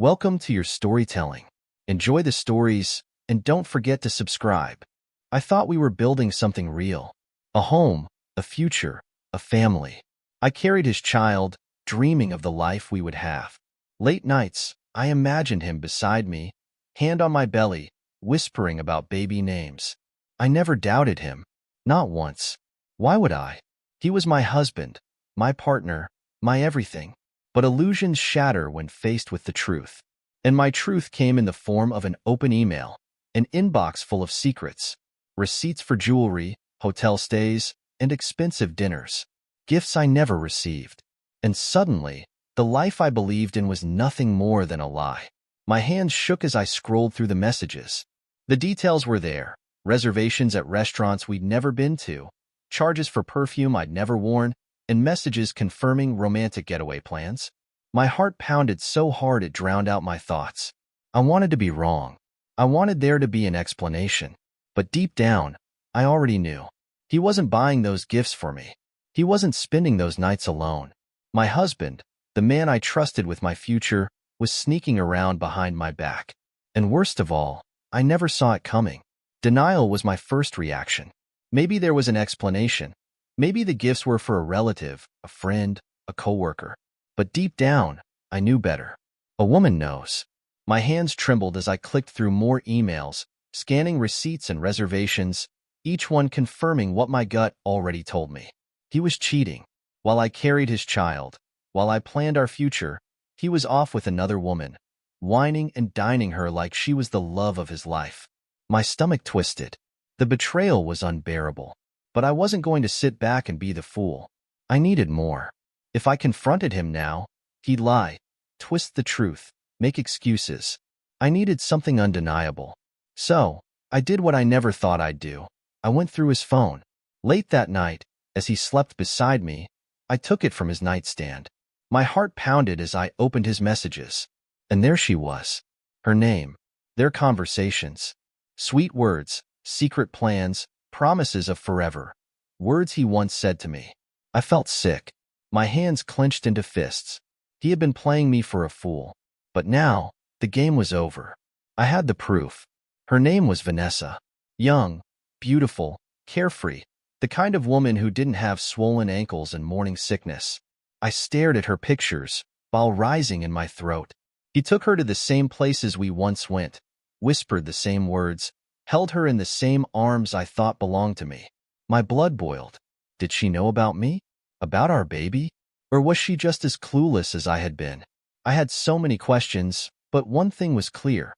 Welcome to your storytelling. Enjoy the stories, and don't forget to subscribe. I thought we were building something real. A home, a future, a family. I carried his child, dreaming of the life we would have. Late nights, I imagined him beside me, hand on my belly, whispering about baby names. I never doubted him. Not once. Why would I? He was my husband, my partner, my everything. But illusions shatter when faced with the truth. And my truth came in the form of an open email, an inbox full of secrets, receipts for jewelry, hotel stays, and expensive dinners, gifts I never received. And suddenly, the life I believed in was nothing more than a lie. My hands shook as I scrolled through the messages. The details were there: reservations at restaurants we'd never been to, charges for perfume I'd never worn, and messages confirming romantic getaway plans. My heart pounded so hard it drowned out my thoughts. I wanted to be wrong. I wanted there to be an explanation. But deep down, I already knew. He wasn't buying those gifts for me. He wasn't spending those nights alone. My husband, the man I trusted with my future, was sneaking around behind my back. And worst of all, I never saw it coming. Denial was my first reaction. Maybe there was an explanation. Maybe the gifts were for a relative, a friend, a coworker. But deep down, I knew better. A woman knows. My hands trembled as I clicked through more emails, scanning receipts and reservations, each one confirming what my gut already told me. He was cheating. While I carried his child, while I planned our future, he was off with another woman, whining and dining her like she was the love of his life. My stomach twisted. The betrayal was unbearable. But I wasn't going to sit back and be the fool. I needed more. If I confronted him now, he'd lie, twist the truth, make excuses. I needed something undeniable. So, I did what I never thought I'd do. I went through his phone. Late that night, as he slept beside me, I took it from his nightstand. My heart pounded as I opened his messages. And there she was. Her name. Their conversations. Sweet words, secret plans, promises of forever. Words he once said to me. I felt sick. My hands clenched into fists. He had been playing me for a fool. But now, the game was over. I had the proof. Her name was Vanessa. Young, beautiful, carefree, the kind of woman who didn't have swollen ankles and morning sickness. I stared at her pictures, while rising in my throat. He took her to the same places we once went, whispered the same words, held her in the same arms I thought belonged to me. My blood boiled. Did she know about me? About our baby? Or was she just as clueless as I had been? I had so many questions, but one thing was clear.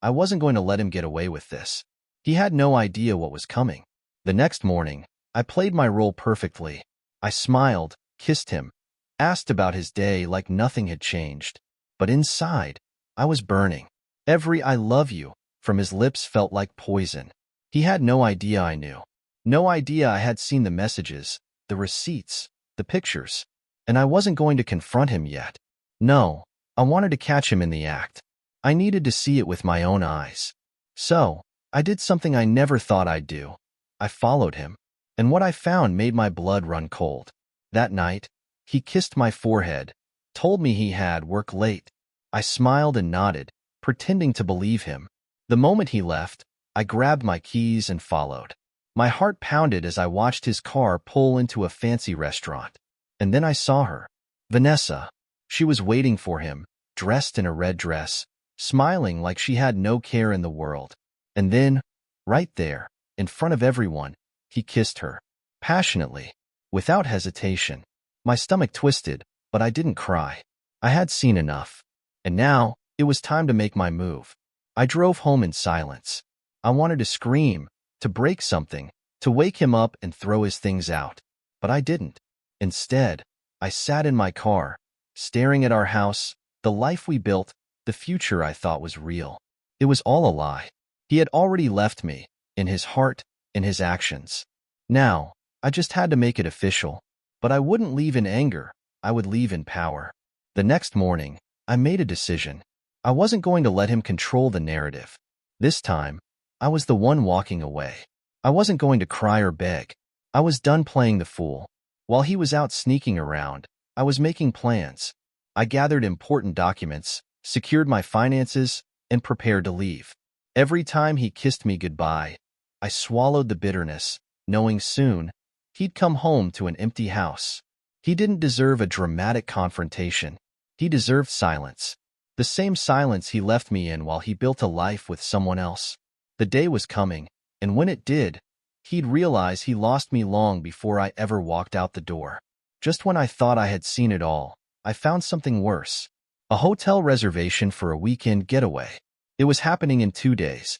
I wasn't going to let him get away with this. He had no idea what was coming. The next morning, I played my role perfectly. I smiled, kissed him, asked about his day like nothing had changed. But inside, I was burning. Every "I love you" from his lips felt like poison. He had no idea I knew. No idea I had seen the messages, the receipts, the pictures. And I wasn't going to confront him yet. No, I wanted to catch him in the act. I needed to see it with my own eyes. So, I did something I never thought I'd do. I followed him. And what I found made my blood run cold. That night, he kissed my forehead, told me he had work late. I smiled and nodded, pretending to believe him. The moment he left, I grabbed my keys and followed. My heart pounded as I watched his car pull into a fancy restaurant. And then I saw her. Vanessa. She was waiting for him, dressed in a red dress, smiling like she had no care in the world. And then, right there, in front of everyone, he kissed her. Passionately, without hesitation. My stomach twisted, but I didn't cry. I had seen enough. And now, it was time to make my move. I drove home in silence. I wanted to scream, to break something, to wake him up and throw his things out. But I didn't. Instead, I sat in my car, staring at our house, the life we built, the future I thought was real. It was all a lie. He had already left me, in his heart, in his actions. Now, I just had to make it official. But I wouldn't leave in anger, I would leave in power. The next morning, I made a decision. I wasn't going to let him control the narrative. This time, I was the one walking away. I wasn't going to cry or beg. I was done playing the fool. While he was out sneaking around, I was making plans. I gathered important documents, secured my finances, and prepared to leave. Every time he kissed me goodbye, I swallowed the bitterness, knowing soon he'd come home to an empty house. He didn't deserve a dramatic confrontation. He deserved silence. The same silence he left me in while he built a life with someone else. The day was coming, and when it did, he'd realize he lost me long before I ever walked out the door. Just when I thought I had seen it all, I found something worse. A hotel reservation for a weekend getaway. It was happening in 2 days.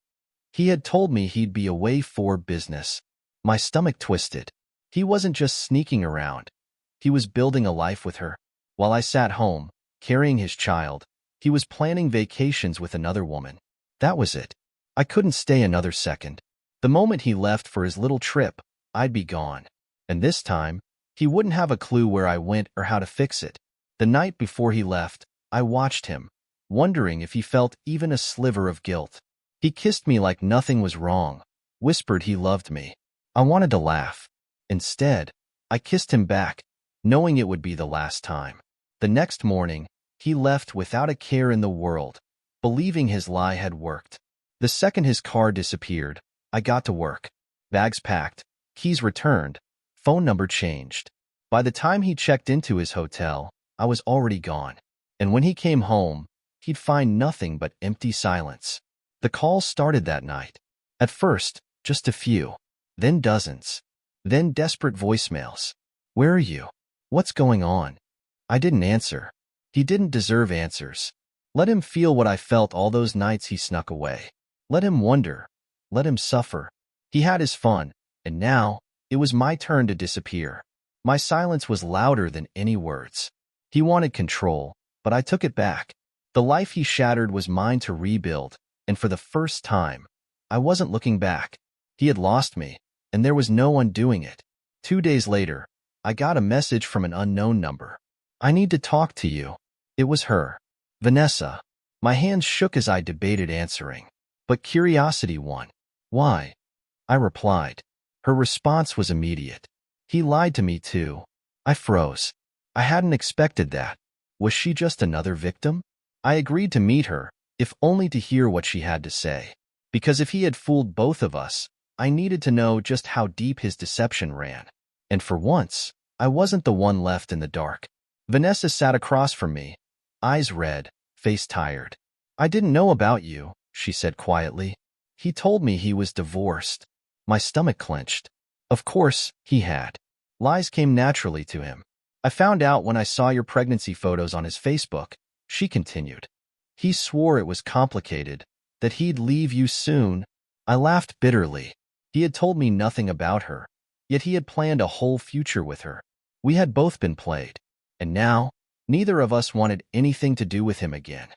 He had told me he'd be away for business. My stomach twisted. He wasn't just sneaking around. He was building a life with her. While I sat home, carrying his child, he was planning vacations with another woman. That was it. I couldn't stay another second. The moment he left for his little trip, I'd be gone. And this time, he wouldn't have a clue where I went or how to fix it. The night before he left, I watched him, wondering if he felt even a sliver of guilt. He kissed me like nothing was wrong, whispered he loved me. I wanted to laugh. Instead, I kissed him back, knowing it would be the last time. The next morning, he left without a care in the world, believing his lie had worked. The second his car disappeared, I got to work. Bags packed, keys returned, phone number changed. By the time he checked into his hotel, I was already gone. And when he came home, he'd find nothing but empty silence. The calls started that night. At first, just a few, then dozens, then desperate voicemails. Where are you? What's going on? I didn't answer. He didn't deserve answers. Let him feel what I felt all those nights he snuck away. Let him wonder. Let him suffer. He had his fun, and now it was my turn to disappear. My silence was louder than any words. He wanted control, but I took it back. The life he shattered was mine to rebuild, and for the first time, I wasn't looking back. He had lost me, and there was no undoing it. 2 days later, I got a message from an unknown number. I need to talk to you. It was her. Vanessa. My hands shook as I debated answering, but curiosity won. Why? I replied. Her response was immediate. He lied to me too. I froze. I hadn't expected that. Was she just another victim? I agreed to meet her, if only to hear what she had to say. Because if he had fooled both of us, I needed to know just how deep his deception ran. And for once, I wasn't the one left in the dark. Vanessa sat across from me, eyes red, face tired. I didn't know about you, she said quietly. He told me he was divorced. My stomach clenched. Of course, he had. Lies came naturally to him. I found out when I saw your pregnancy photos on his Facebook, she continued. He swore it was complicated, that he'd leave you soon. I laughed bitterly. He had told me nothing about her, yet he had planned a whole future with her. We had both been played, and now, neither of us wanted anything to do with him again.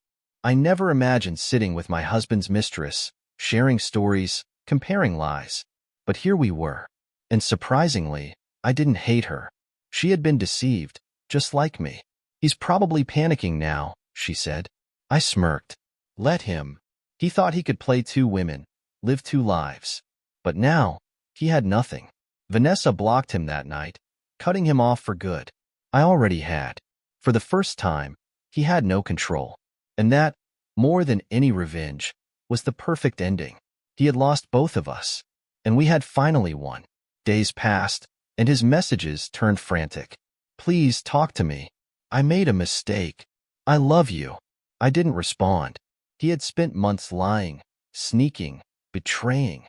I never imagined sitting with my husband's mistress, sharing stories, comparing lies. But here we were. And surprisingly, I didn't hate her. She had been deceived, just like me. He's probably panicking now, she said. I smirked. Let him. He thought he could play 2 women, live 2 lives. But now, he had nothing. Vanessa blocked him that night, cutting him off for good. I already had. For the first time, he had no control. And that, more than any revenge, was the perfect ending. He had lost both of us, and we had finally won. Days passed, and his messages turned frantic. Please talk to me. I made a mistake. I love you. I didn't respond. He had spent months lying, sneaking, betraying.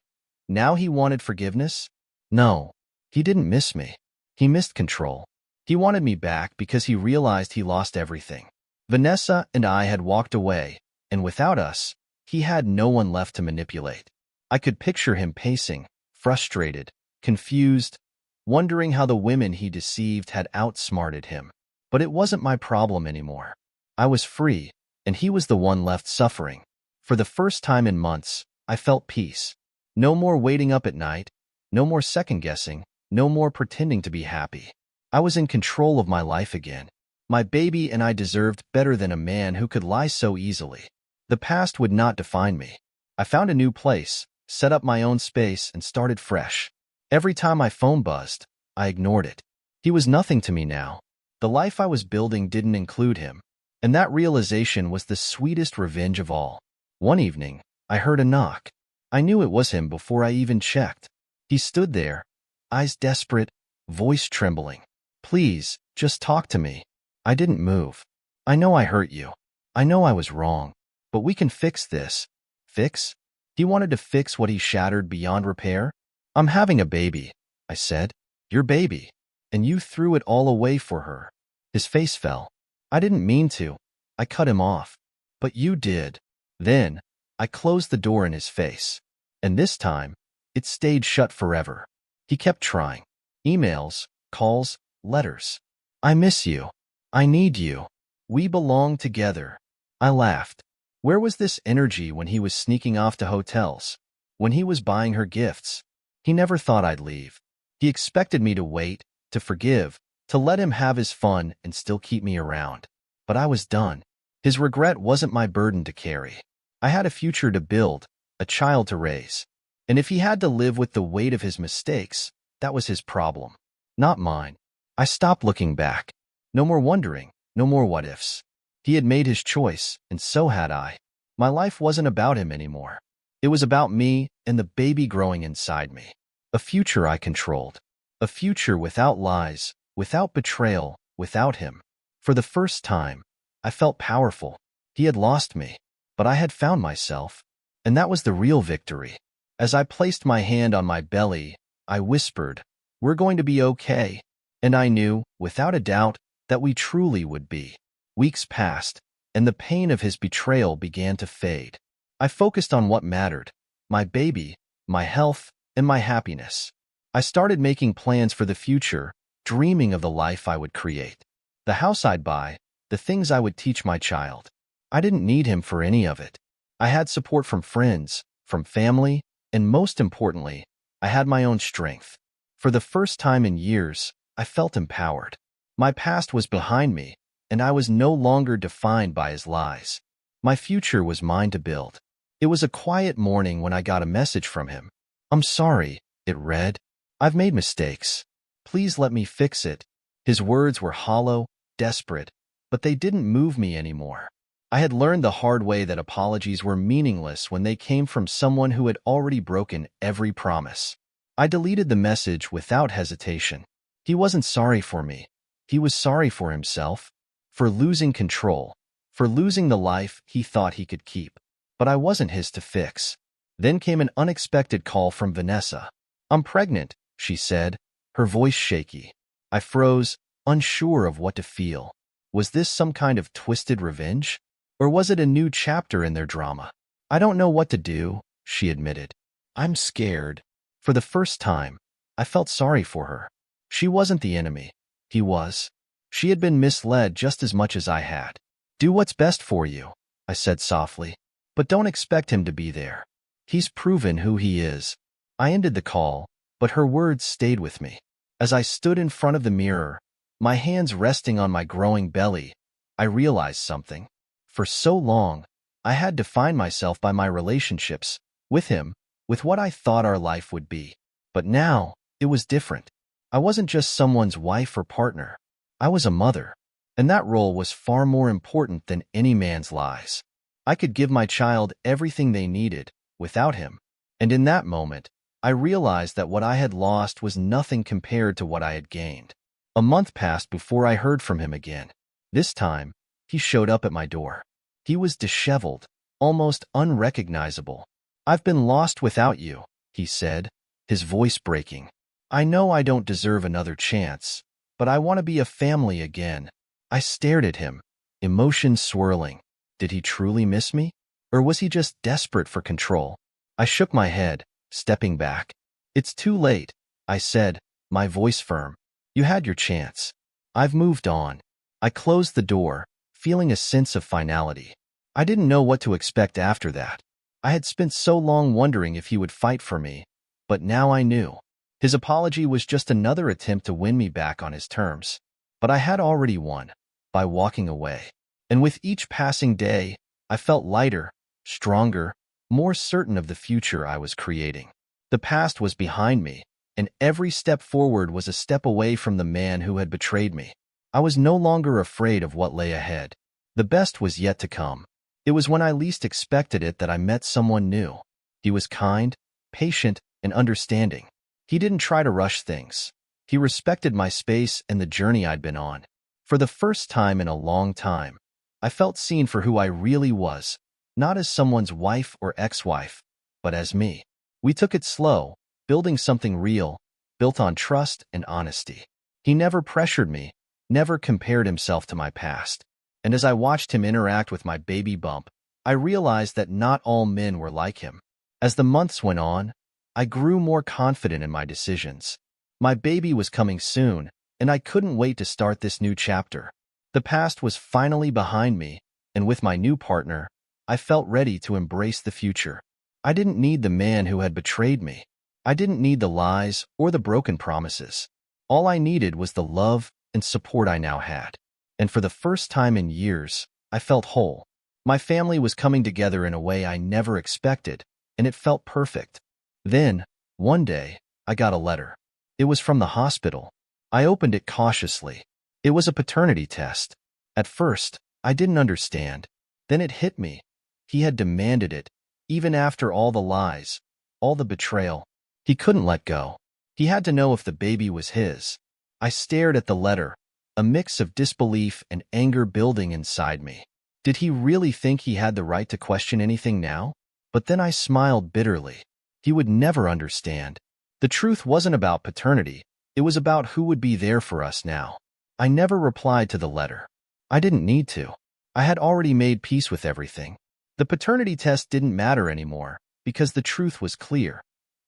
Now he wanted forgiveness? No, he didn't miss me. He missed control. He wanted me back because he realized he lost everything. Vanessa and I had walked away, and without us, he had no one left to manipulate. I could picture him pacing, frustrated, confused, wondering how the women he deceived had outsmarted him. But it wasn't my problem anymore. I was free, and he was the one left suffering. For the first time in months, I felt peace. No more waiting up at night, no more second-guessing, no more pretending to be happy. I was in control of my life again. My baby and I deserved better than a man who could lie so easily. The past would not define me. I found a new place, set up my own space, and started fresh. Every time my phone buzzed, I ignored it. He was nothing to me now. The life I was building didn't include him. And that realization was the sweetest revenge of all. One evening, I heard a knock. I knew it was him before I even checked. He stood there, eyes desperate, voice trembling. "Please, just talk to me." I didn't move. "I know I hurt you. I know I was wrong. But we can fix this." Fix? He wanted to fix what he shattered beyond repair? "I'm having a baby," I said. "Your baby. And you threw it all away for her." His face fell. "I didn't mean to." I cut him off. "But you did." Then, I closed the door in his face. And this time, it stayed shut forever. He kept trying. Emails, calls, letters. "I miss you. I need you. We belong together." I laughed. Where was this energy when he was sneaking off to hotels? When he was buying her gifts? He never thought I'd leave. He expected me to wait, to forgive, to let him have his fun and still keep me around. But I was done. His regret wasn't my burden to carry. I had a future to build, a child to raise. And if he had to live with the weight of his mistakes, that was his problem, not mine. I stopped looking back. No more wondering, no more what-ifs. He had made his choice, and so had I. My life wasn't about him anymore. It was about me and the baby growing inside me. A future I controlled. A future without lies, without betrayal, without him. For the first time, I felt powerful. He had lost me, but I had found myself. And that was the real victory. As I placed my hand on my belly, I whispered, "We're going to be okay." And I knew, without a doubt, that we truly would be. Weeks passed, and the pain of his betrayal began to fade. I focused on what mattered, my baby, my health, and my happiness. I started making plans for the future, dreaming of the life I would create. The house I'd buy, the things I would teach my child. I didn't need him for any of it. I had support from friends, from family, and most importantly, I had my own strength. For the first time in years, I felt empowered. My past was behind me, and I was no longer defined by his lies. My future was mine to build. It was a quiet morning when I got a message from him. "I'm sorry," it read. "I've made mistakes. Please let me fix it." His words were hollow, desperate, but they didn't move me anymore. I had learned the hard way that apologies were meaningless when they came from someone who had already broken every promise. I deleted the message without hesitation. He wasn't sorry for me. He was sorry for himself. For losing control, for losing the life he thought he could keep. But I wasn't his to fix. Then came an unexpected call from Vanessa. "I'm pregnant," she said, her voice shaky. I froze, unsure of what to feel. Was this some kind of twisted revenge? Or was it a new chapter in their drama? "I don't know what to do," she admitted. "I'm scared." For the first time, I felt sorry for her. She wasn't the enemy. He was. She had been misled just as much as I had. "Do what's best for you," I said softly. "But don't expect him to be there. He's proven who he is." I ended the call, but her words stayed with me. As I stood in front of the mirror, my hands resting on my growing belly, I realized something. For so long, I had defined myself by my relationships, with him, with what I thought our life would be. But now, it was different. I wasn't just someone's wife or partner. I was a mother, and that role was far more important than any man's lies. I could give my child everything they needed, without him. And in that moment, I realized that what I had lost was nothing compared to what I had gained. A month passed before I heard from him again. This time, he showed up at my door. He was disheveled, almost unrecognizable. "I've been lost without you," he said, his voice breaking. "I know I don't deserve another chance, but I want to be a family again." I stared at him, emotions swirling. Did he truly miss me? Or was he just desperate for control? I shook my head, stepping back. "It's too late," I said, my voice firm. "You had your chance. I've moved on." I closed the door, feeling a sense of finality. I didn't know what to expect after that. I had spent so long wondering if he would fight for me, but now I knew. His apology was just another attempt to win me back on his terms. But I had already won, by walking away. And with each passing day, I felt lighter, stronger, more certain of the future I was creating. The past was behind me, and every step forward was a step away from the man who had betrayed me. I was no longer afraid of what lay ahead. The best was yet to come. It was when I least expected it that I met someone new. He was kind, patient, and understanding. He didn't try to rush things. He respected my space and the journey I'd been on. For the first time in a long time, I felt seen for who I really was, not as someone's wife or ex-wife, but as me. We took it slow, building something real, built on trust and honesty. He never pressured me, never compared himself to my past. And as I watched him interact with my baby bump, I realized that not all men were like him. As the months went on, I grew more confident in my decisions. My baby was coming soon, and I couldn't wait to start this new chapter. The past was finally behind me, and with my new partner, I felt ready to embrace the future. I didn't need the man who had betrayed me. I didn't need the lies or the broken promises. All I needed was the love and support I now had. And for the first time in years, I felt whole. My family was coming together in a way I never expected, and it felt perfect. Then, one day, I got a letter. It was from the hospital. I opened it cautiously. It was a paternity test. At first, I didn't understand. Then it hit me. He had demanded it, even after all the lies, all the betrayal. He couldn't let go. He had to know if the baby was his. I stared at the letter, a mix of disbelief and anger building inside me. Did he really think he had the right to question anything now? But then I smiled bitterly. He would never understand. The truth wasn't about paternity. It was about who would be there for us now. I never replied to the letter. I didn't need to. I had already made peace with everything. The paternity test didn't matter anymore because the truth was clear.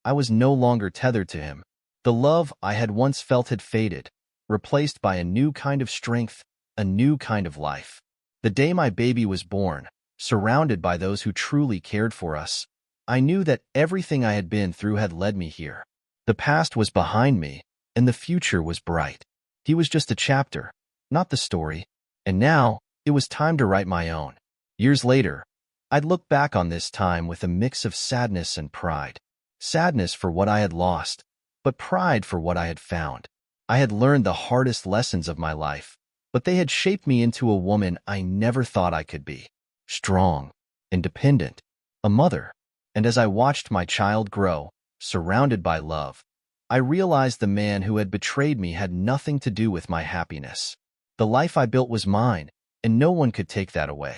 I was no longer tethered to him. The love I had once felt had faded, replaced by a new kind of strength, a new kind of life. The day my baby was born, surrounded by those who truly cared for us, I knew that everything I had been through had led me here. The past was behind me, and the future was bright. He was just a chapter, not the story. And now, it was time to write my own. Years later, I'd look back on this time with a mix of sadness and pride. Sadness for what I had lost, but pride for what I had found. I had learned the hardest lessons of my life, but they had shaped me into a woman I never thought I could be. Strong, independent, a mother. And as I watched my child grow, surrounded by love, I realized the man who had betrayed me had nothing to do with my happiness. The life I built was mine, and no one could take that away.